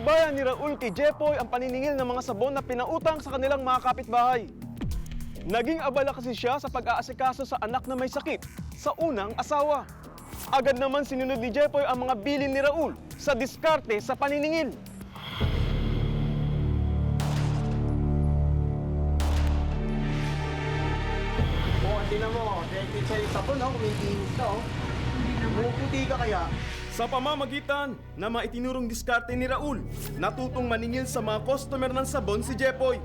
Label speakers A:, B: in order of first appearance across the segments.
A: Ipinapabayan ni Raul kay Jepoy ang paniningil ng mga sabon na pinautang sa kanilang mga kapitbahay. Naging abala kasi siya sa pag-aasikaso sa anak na may sakit sa unang asawa. Agad naman sinunod ni Jepoy ang mga bilin ni Raul sa diskarte sa paniningil.
B: Tingnan mo, dahil sa'yo sabon, kumikinis ka, Bumuputi ka kaya?
A: Sa pamamagitan na maitinurong diskarte ni Raul, natutong maningil sa mga customer ng sabon si Jepoy.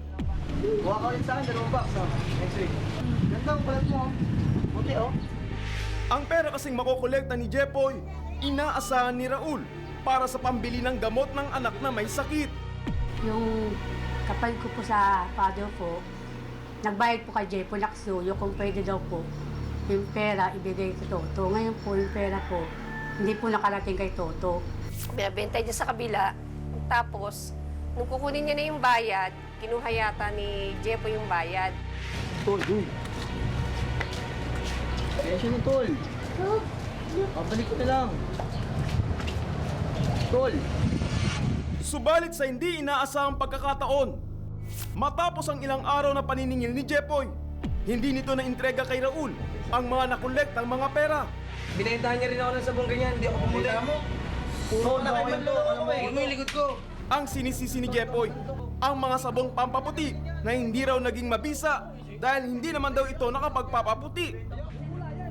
B: Buha ka ulit sa akin, 2 box, next week. Ganda ang balat mo, Buti,
A: Ang pera kasing makokolekta ni Jepoy, inaasahan ni Raul para sa pambili ng gamot ng anak na may sakit.
C: Yung kapatid ko po sa father ko, nagbayad po kay Jepoy Laksuyo kung pwede daw po yung pera ibigay kay Toto. Ngayon po yung pera po, hindi po nakarating kay Toto.
D: Binabenta niya sa kabila, tapos nung kukunin niya na yung bayad, kinuha yata ni Jepoy yung bayad.
B: Tol, Pasensya na, Tol. Pabalik ko na lang. Tol.
A: Subalit sa hindi inaasahang pagkakataon, matapos ang ilang araw na paniningil ni Jepoy, hindi nito na-entrega kay Raul ang mga nakolektang mga pera.
E: Binentahan niya rin ako ng sabong ganyan, hindi ako pumuli.
B: Puro na kayo manloko mo
E: Huwag mo yung likod ko.
A: Ang sinisisi ni Jepoy, ang mga sabong pampaputi na hindi raw naging mabisa dahil hindi naman daw ito nakapagpapaputi.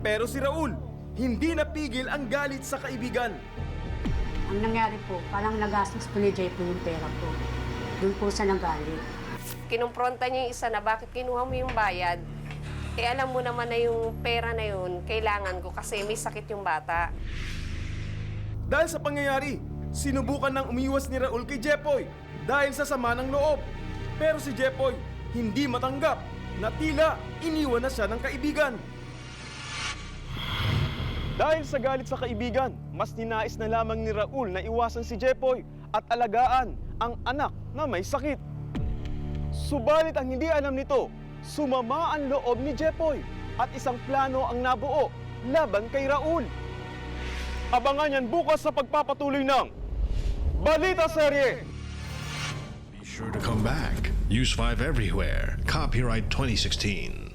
A: Pero si Raul, hindi napigil ang galit sa kaibigan.
C: Ang nangyari po, parang nagastos po ni Jepoy yung pera po. Doon po sa nagalit.
D: Kinumpronta niya yung isa na bakit kinuha mo yung bayad. Eh alam mo naman na yung pera na yun, kailangan ko kasi may sakit yung bata.
A: Dahil sa pangyayari, sinubukan ng umiwas ni Raul kay Jepoy dahil sa sama ng loob. Pero si Jepoy hindi matanggap na tila iniwan na siya ng kaibigan. Dahil sa galit sa kaibigan, mas ninais na lamang ni Raul na iwasan si Jepoy at alagaan ang anak na may sakit. Subalit ang hindi alam nito, sumama ang loob ni Jepoy at isang plano ang nabuo laban kay Raul. Abangan yan bukas sa pagpapatuloy ng Balita Serye!
F: Be sure to come back. Use 5 everywhere. Copyright 2016.